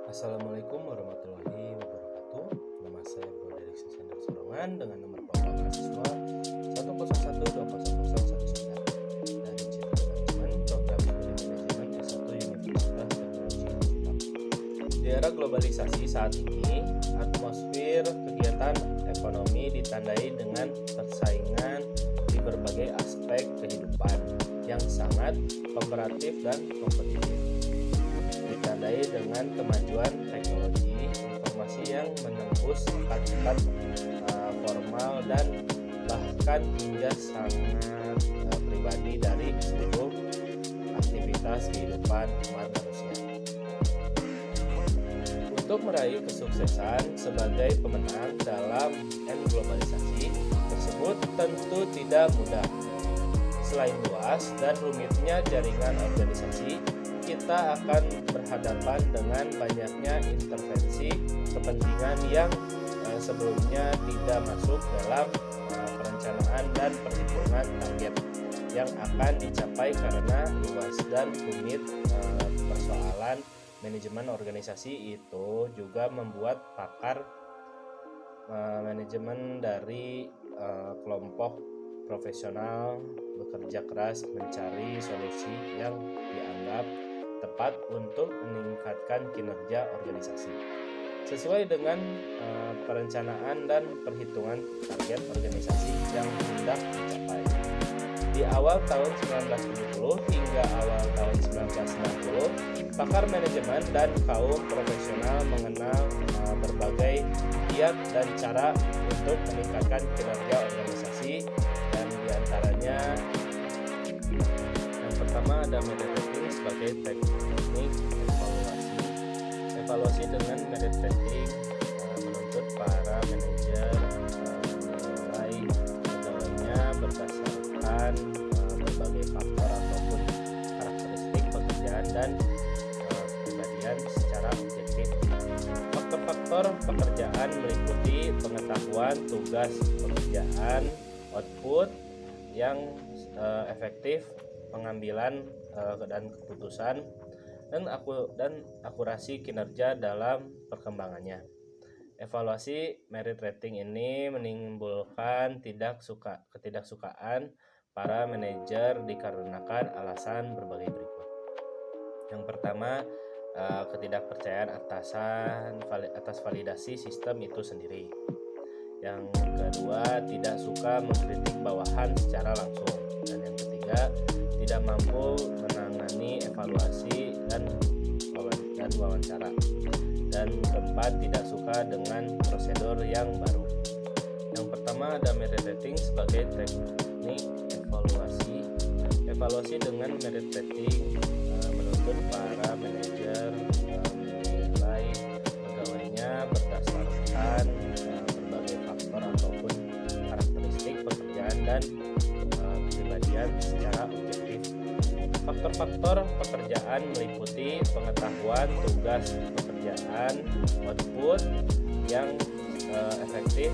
Assalamualaikum warahmatullahi wabarakatuh. Nama saya Bro Derik Sendar Sorongan dengan nomor pokok mahasiswa 101200019 dari Citra Manajemen Program Studi Manajemen S1 Universitas Teknologi Digital. Di era globalisasi saat ini, atmosfer kegiatan ekonomi ditandai dengan persaingan di berbagai aspek kehidupan yang sangat komparatif dan kompetitif. Ditandai dengan kemajuan teknologi informasi yang menembus sekat-sekat formal dan bahkan hingga sangat pribadi dari seluruh aktivitas kehidupan umat manusia. Untuk meraih kesuksesan sebagai pemenang dalam globalisasi tersebut tentu tidak mudah. Selain luas dan rumitnya jaringan organisasi, kita akan berhadapan dengan banyaknya intervensi kepentingan yang sebelumnya tidak masuk dalam perencanaan dan perhitungan target yang akan dicapai karena luas dan rumit persoalan manajemen organisasi itu juga membuat pakar manajemen dari kelompok profesional bekerja keras mencari solusi yang dianggap tepat untuk meningkatkan kinerja organisasi sesuai dengan perencanaan dan perhitungan target organisasi yang hendak dicapai. Di awal tahun 1970 hingga awal tahun 1990, pakar manajemen dan kaum profesional mengenal berbagai kiat dan cara untuk meningkatkan kinerja organisasi, dan diantaranya yang pertama ada merit rating sebagai teknik evaluasi. Evaluasi dengan merit rating menuntut para manajer menilai pegawainya berdasarkan berbagai faktor ataupun karakteristik pekerjaan dan kepribadian secara objektif. Faktor-faktor pekerjaan meliputi pengetahuan, tugas pekerjaan, output yang efektif, pengambilan dan keputusan, dan akurasi kinerja dalam perkembangannya. Evaluasi merit rating ini menimbulkan ketidaksukaan para manajer dikarenakan alasan berbagai berikut. Yang pertama, ketidakpercayaan atas validasi sistem itu sendiri. Yang kedua, tidak suka mengkritik bawahan secara langsung. Dan yang ketiga, tidak mampu menangani evaluasi dan wawancara. Dan keempat, tidak suka dengan prosedur yang baru. Yang pertama ada merit rating sebagai teknik evaluasi. Evaluasi dengan merit rating menuntut para manajer menilai pegawainya berdasarkan berbagai faktor ataupun karakteristik pekerjaan dan kepribadian secara objektif. Faktor-faktor pekerjaan meliputi pengetahuan, tugas pekerjaan, output yang efektif,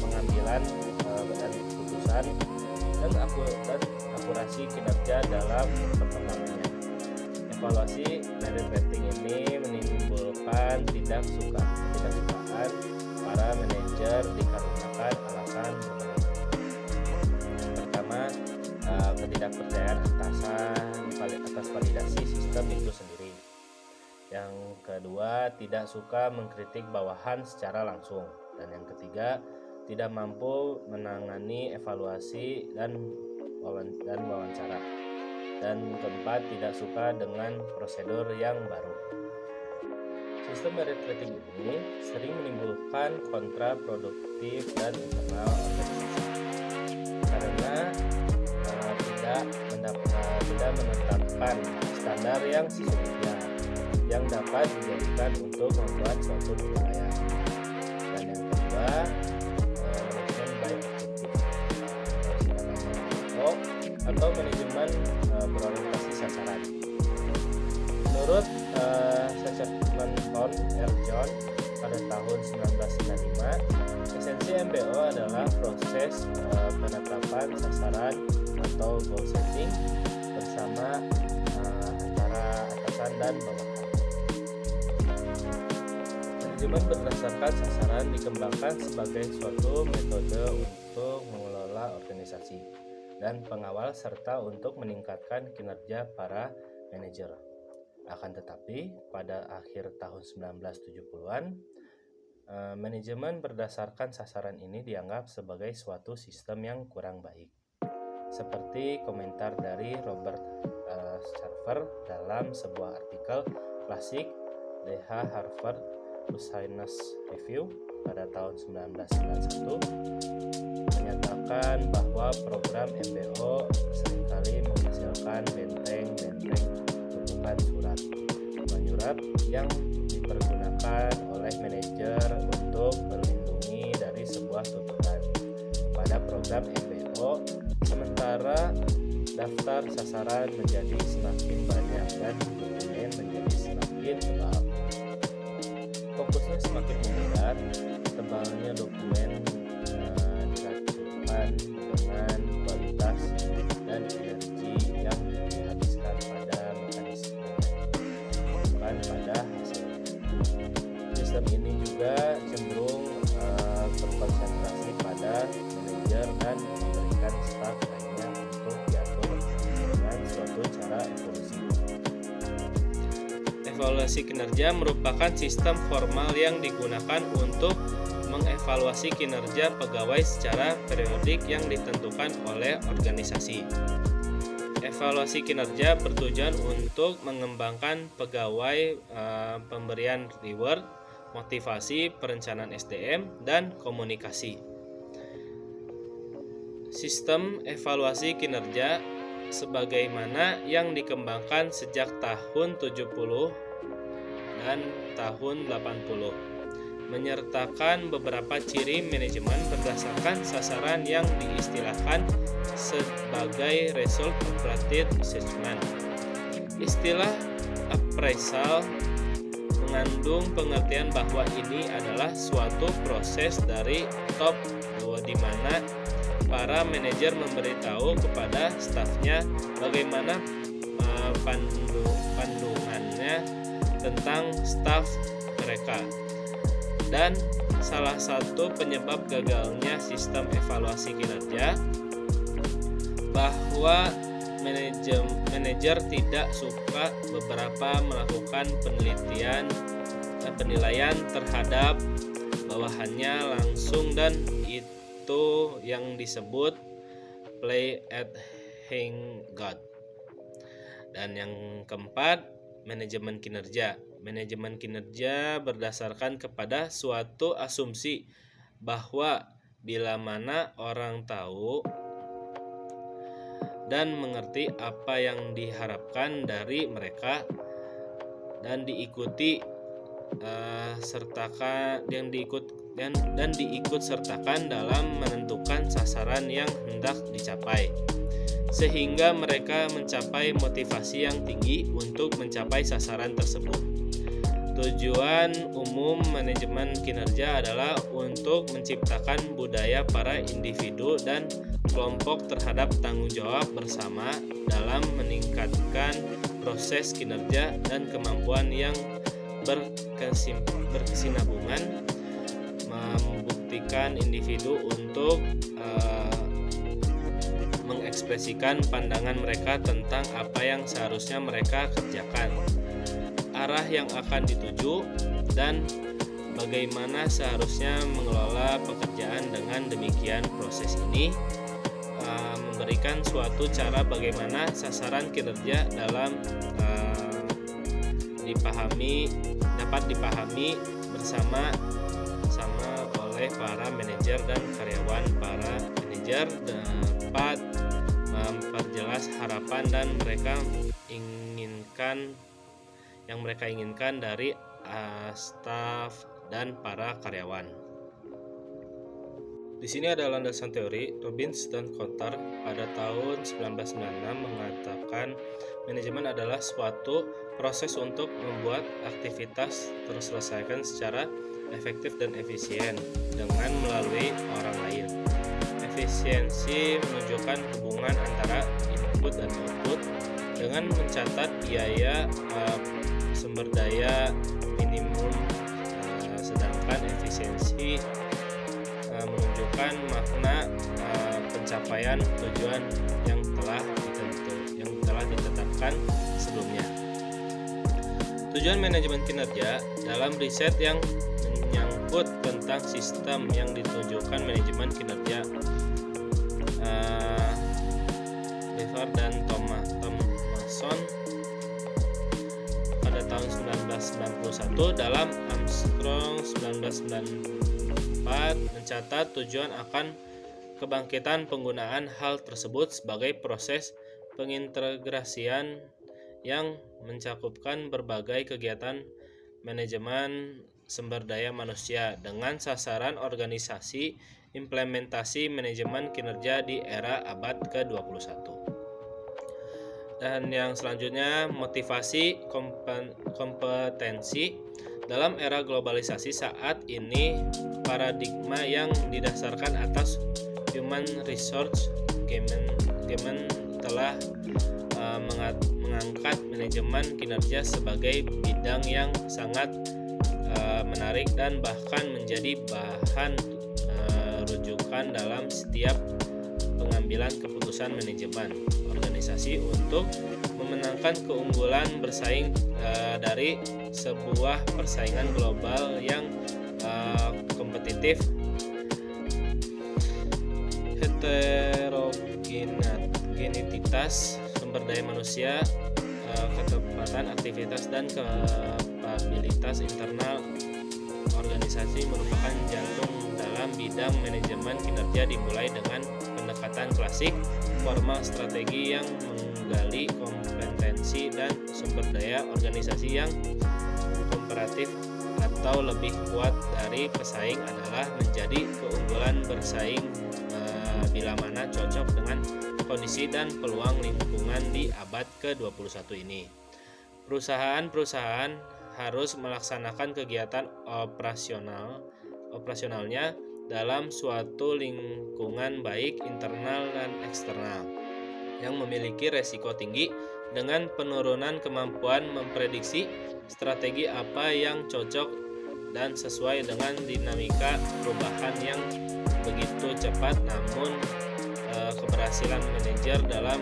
pengambilan dan keputusan, dan akurasi kinerja dalam perkembangannya. Evaluasi merit rating ini menimbulkan ketidaksukaan para manajer dikarenakan alasan berbagai. Pertama, ketidakpercayaan atas validasi sistem itu sendiri. Yang kedua, tidak suka mengkritik bawahan secara langsung. Dan yang ketiga, tidak mampu menangani evaluasi dan wawancara. Dan keempat, tidak suka dengan prosedur yang baru. Sistem merit rating ini sering menimbulkan kontraproduktif dan internal organisasi karena tidak menetapkan standar yang sesungguhnya yang dapat dijadikan untuk membuat suatu penilaian. Dan yang kedua, manajemen baik atau manajemen berorientasi sasaran. Menurut Seligman R. John pada tahun 1995, esensi MBO adalah proses penetapan sasaran atau goal setting bersama antara atasan dan bawahan. Manajemen berdasarkan sasaran dikembangkan sebagai suatu metode untuk mengelola organisasi dan pengawal serta untuk meningkatkan kinerja para manajer. Akan tetapi, pada akhir tahun 1970-an, manajemen berdasarkan sasaran ini dianggap sebagai suatu sistem yang kurang baik. Seperti komentar dari Robert Sharper dalam sebuah artikel klasik The Harvard Business Review pada tahun 1991 menyatakan bahwa program MBO seringkali menghasilkan benteng-benteng tumpukan surat yang dipergunakan oleh manajer untuk melindungi dari sebuah tuntutan pada program MBO, sementara daftar sasaran menjadi semakin banyak dan dokumen menjadi semakin tebal. Fokusnya semakin memberat, tebalnya dokumen diracukan dengan kualitas dan energi yang dihabiskan pada mekanisme, bukan pada hasilnya. Sistem ini juga cenderung berkonsentrasi pada manajer dan memberikan staf lainnya untuk diatur dengan suatu cara evolusi. Evaluasi kinerja merupakan sistem formal yang digunakan untuk mengevaluasi kinerja pegawai secara periodik yang ditentukan oleh organisasi. Evaluasi kinerja bertujuan untuk mengembangkan pegawai, pemberian reward, motivasi, perencanaan SDM, dan komunikasi. Sistem evaluasi kinerja sebagaimana yang dikembangkan sejak tahun 70 dan tahun 80 menyertakan beberapa ciri manajemen berdasarkan sasaran yang diistilahkan sebagai result-oriented assessment. Istilah appraisal mengandung pengertian bahwa ini adalah suatu proses dari top di mana para manajer memberitahu kepada stafnya bagaimana pandangannya tentang staf mereka. Dan salah satu penyebab gagalnya sistem evaluasi kinerja bahwa manajer tidak suka beberapa melakukan penilaian terhadap bawahannya langsung, dan itu yang disebut play at hang God. Dan yang keempat, manajemen kinerja. Manajemen kinerja berdasarkan kepada suatu asumsi bahwa bila mana orang tahu dan mengerti apa yang diharapkan dari mereka dan diikut sertakan dalam menentukan sasaran yang hendak dicapai, sehingga mereka mencapai motivasi yang tinggi untuk mencapai sasaran tersebut. Tujuan umum manajemen kinerja adalah untuk menciptakan budaya para individu dan kelompok terhadap tanggung jawab bersama dalam meningkatkan proses kinerja dan kemampuan yang berkesinambungan, membuktikan individu untuk mengekspresikan pandangan mereka tentang apa yang seharusnya mereka kerjakan, arah yang akan dituju, dan bagaimana seharusnya mengelola pekerjaan. Dengan demikian, proses ini memberikan suatu cara bagaimana sasaran kinerja dapat dipahami bersama-sama oleh para manajer dan karyawan. Para manajer dapat memperjelas harapan dan yang mereka inginkan dari staf dan para karyawan. Di sini ada landasan teori. Robbins dan Kotar pada tahun 1996 mengatakan manajemen adalah suatu proses untuk membuat aktivitas terselesaikan secara efektif dan efisien dengan melalui orang lain. Efisiensi menunjukkan hubungan antara input dan output dengan mencatat biaya sumber daya minimum sedangkan efisiensi menunjukkan makna pencapaian tujuan yang telah ditetapkan sebelumnya. Tujuan manajemen kinerja dalam riset yang menyangkut tentang sistem yang ditunjukkan manajemen kinerja, Beaver dan Thomason pada tahun 1991, dalam Armstrong 1994 mencatat tujuan akan kebangkitan penggunaan hal tersebut sebagai proses pengintegrasian yang mencakupkan berbagai kegiatan manajemen sumber daya manusia dengan sasaran organisasi implementasi manajemen kinerja di era abad ke-21. Dan yang selanjutnya, motivasi kompetensi. Dalam era globalisasi saat ini, paradigma yang didasarkan atas human resource management telah mengangkat manajemen kinerja sebagai bidang yang sangat menarik dan bahkan menjadi bahan rujukan dalam setiap pengambilan keputusan manajemen organisasi untuk memenangkan keunggulan bersaing dari sebuah persaingan global yang kompetitif. Heterogeneitas sumber daya manusia, ketepatan aktivitas dan kapabilitas internal organisasi merupakan jantung dalam bidang manajemen kinerja, dimulai dengan pendekatan klasik formal strategi yang menggali kompetensi dan sumber daya organisasi yang komparatif atau lebih kuat dari pesaing adalah menjadi keunggulan bersaing bila mana cocok dengan kondisi dan peluang lingkungan di abad ke-21 ini. Perusahaan-perusahaan harus melaksanakan kegiatan operasionalnya dalam suatu lingkungan baik internal dan eksternal yang memiliki resiko tinggi dengan penurunan kemampuan memprediksi strategi apa yang cocok dan sesuai dengan dinamika perubahan yang begitu cepat. Namun keberhasilan manajer dalam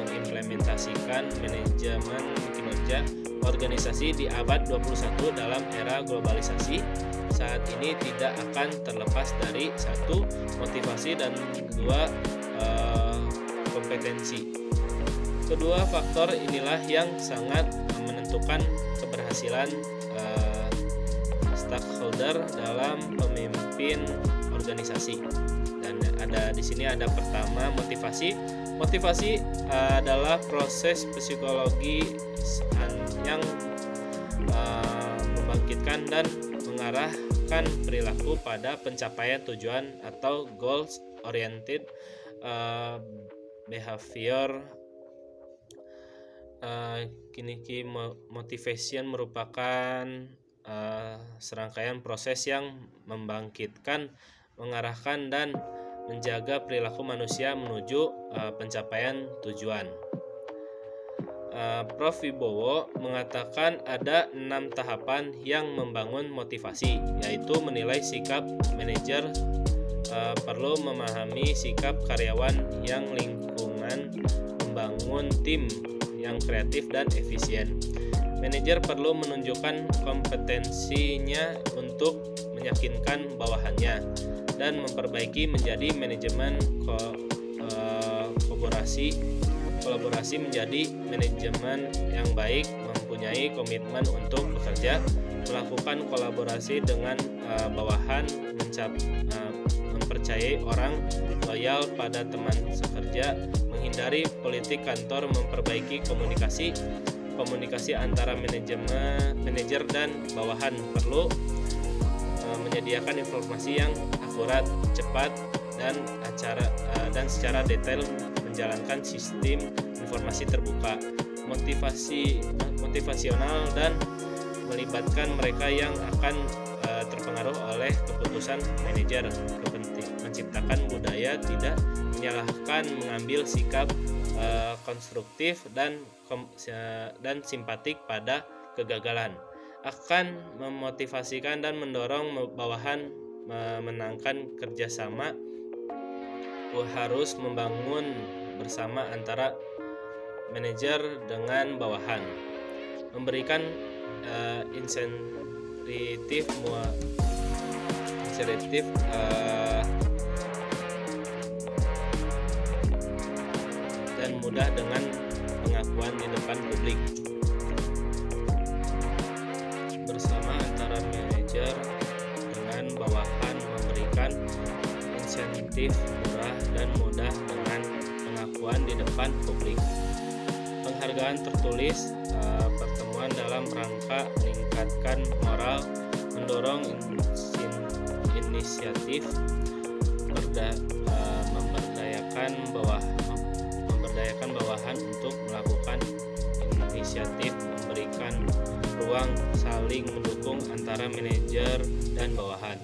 mengimplementasikan manajemen kinerja organisasi di abad 21 dalam era globalisasi saat ini tidak akan terlepas dari satu, motivasi, dan dua, kompetensi. Kedua faktor inilah yang sangat menentukan keberhasilan stakeholder dalam memimpin organisasi. Dan di sini ada pertama, motivasi. Motivasi adalah proses psikologi yang membangkitkan dan mengarahkan perilaku pada pencapaian tujuan atau goals oriented behavior. Motivation merupakan serangkaian proses yang membangkitkan, mengarahkan, dan menjaga perilaku manusia menuju pencapaian tujuan. Prof. Wibowo mengatakan ada 6 tahapan yang membangun motivasi, yaitu menilai sikap manajer, perlu memahami sikap karyawan yang lingkungan, membangun tim yang kreatif dan efisien. Manajer perlu menunjukkan kompetensinya untuk meyakinkan bawahannya dan memperbaiki menjadi manajemen kolaborasi menjadi manajemen yang baik, mempunyai komitmen untuk bekerja, melakukan kolaborasi dengan bawahan, mempercayai orang, loyal pada teman sekerja, menghindari politik kantor, memperbaiki komunikasi antara manajer dan bawahan, perlu menyediakan informasi yang akurat, cepat, dan secara detail, menjalankan sistem informasi terbuka, motivasional, dan melibatkan mereka yang akan terpengaruh oleh keputusan manajer, menciptakan budaya tidak menyalahkan, mengambil sikap konstruktif dan simpatik pada kegagalan. akan memotivasikan dan mendorong bawahan memenangkan kerjasama. Harus membangun bersama antara manajer dengan bawahan, memberikan insentif dan mudah dengan pengakuan di depan publik. Bersama antara manajer dengan bawahan, memberikan insentif murah dan mudah dengan pengakuan di depan publik. Penghargaan tertulis, pertemuan dalam rangka meningkatkan moral, mendorong inisiatif, memberdayakan bawahan untuk melakukan inisiatif, memberikan ruang saling mendukung antara manajer dan bawahan.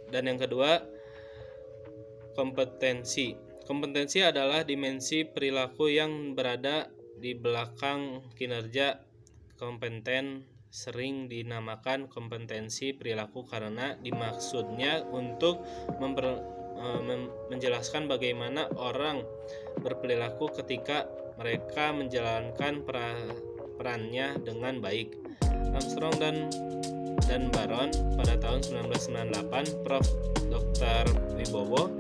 Dan yang kedua, kompetensi. Kompetensi adalah dimensi perilaku yang berada di belakang kinerja. Kompeten sering dinamakan kompetensi perilaku karena dimaksudnya untuk menjelaskan bagaimana orang berperilaku ketika mereka menjalankan perannya dengan baik. Armstrong dan Baron pada tahun 1998, Prof. Dr. Wibowo,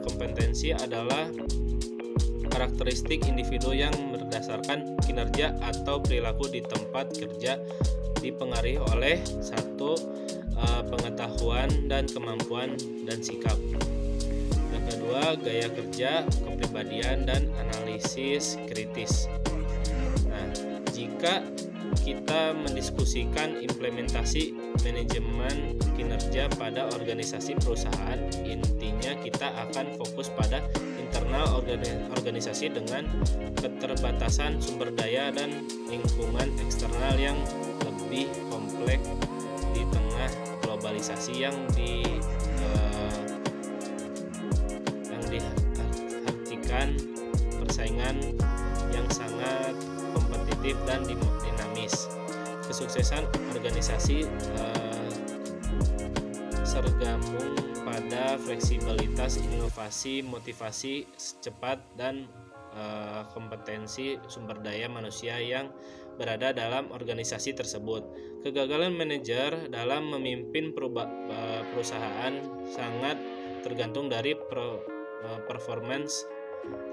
kompetensi adalah karakteristik individu yang berdasarkan kinerja atau perilaku di tempat kerja dipengaruhi oleh satu, pengetahuan dan kemampuan dan sikap. Yang kedua, gaya kerja, kepribadian dan analisis kritis. Nah, jika kita mendiskusikan implementasi manajemen kinerja pada organisasi perusahaan, intinya kita akan fokus pada internal organisasi dengan keterbatasan sumber daya dan lingkungan eksternal yang lebih kompleks di tengah globalisasi yang diartikan persaingan yang sangat kompetitif dan dinamis. Kesuksesan organisasi tergantung pada fleksibilitas, inovasi, motivasi cepat, dan kompetensi sumber daya manusia yang berada dalam organisasi tersebut. Kegagalan manajer dalam memimpin perusahaan sangat tergantung dari performance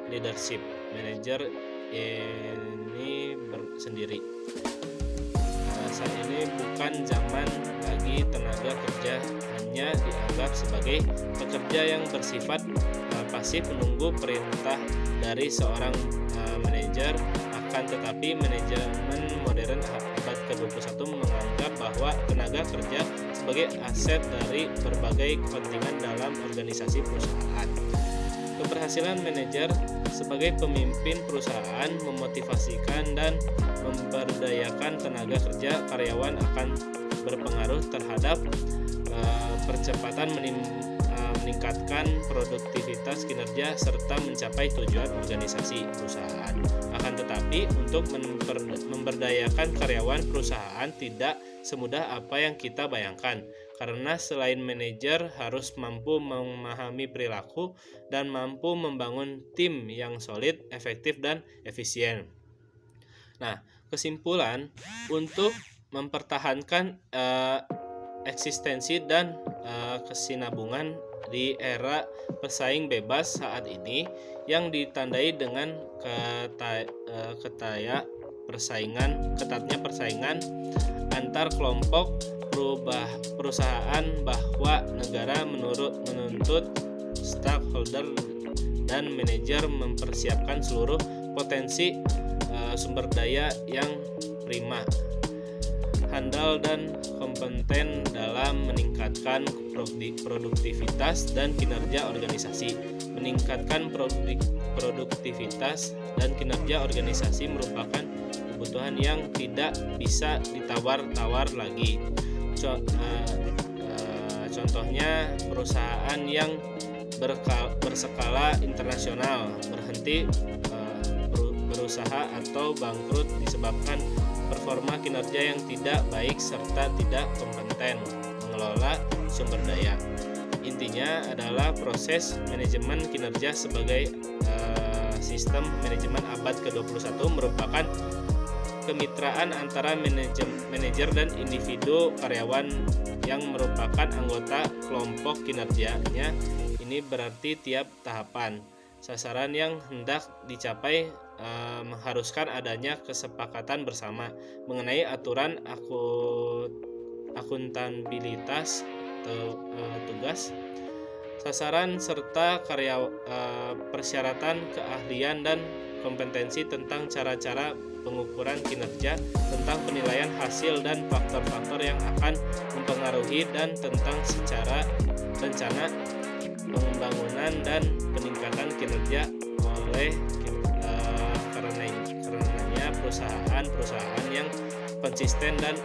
leadership manajer ini sendiri. Saat ini bukan zaman lagi tenaga kerja hanya dianggap sebagai pekerja yang bersifat pasif menunggu perintah dari seorang manajer. Akan tetapi manajemen modern abad ke-21 menganggap bahwa tenaga kerja sebagai aset dari berbagai kepentingan dalam organisasi perusahaan. Keberhasilan manajer sebagai pemimpin perusahaan memotivasikan dan memberdayakan tenaga kerja karyawan akan berpengaruh terhadap percepatan meningkatkan produktivitas kinerja serta mencapai tujuan organisasi perusahaan. Akan tetapi untuk memberdayakan karyawan perusahaan tidak semudah apa yang kita bayangkan, karena selain manajer harus mampu memahami perilaku dan mampu membangun tim yang solid, efektif, dan efisien. Nah, kesimpulan, untuk mempertahankan eksistensi dan kesinambungan di era pesaing bebas saat ini yang ditandai dengan ketatnya persaingan antar kelompok perusahaan, bahwa negara menuntut stakeholder dan manajer mempersiapkan seluruh potensi sumber daya yang prima, handal dan kompeten dalam meningkatkan produktivitas dan kinerja organisasi. Meningkatkan produktivitas dan kinerja organisasi merupakan kebutuhan yang tidak bisa ditawar-tawar lagi. Contohnya perusahaan yang berskala internasional berusaha atau bangkrut disebabkan performa kinerja yang tidak baik serta tidak kompeten mengelola sumber daya. Intinya adalah proses manajemen kinerja sebagai sistem manajemen abad ke-21 merupakan kemitraan antara manajer dan individu karyawan yang merupakan anggota kelompok kinerjanya. Ini berarti tiap tahapan sasaran yang hendak dicapai mengharuskan adanya kesepakatan bersama mengenai aturan akuntabilitas tugas, sasaran serta persyaratan keahlian dan kompetensi tentang cara-cara pengukuran kinerja, tentang penilaian hasil dan faktor-faktor yang akan mempengaruhi, dan tentang secara rencana pembangunan dan peningkatan kinerja. Oleh karenanya perusahaan yang konsisten dan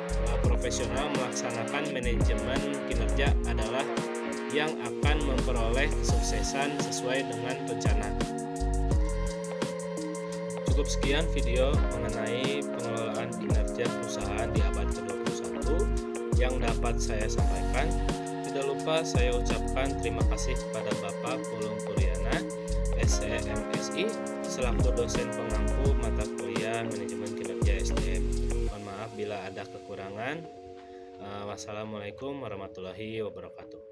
profesional melaksanakan manajemen kinerja adalah yang akan memperoleh kesuksesan sesuai dengan rencana. Cukup sekian video mengenai pengelolaan kinerja perusahaan di abad ke-21 yang dapat saya sampaikan. Tidak lupa saya ucapkan terima kasih kepada Bapak Pulung Kuryana, SEMSI, selaku dosen pengampu mata kuliah Manajemen Kinerja SDM. Mohon maaf bila ada kekurangan. Wassalamualaikum warahmatullahi wabarakatuh.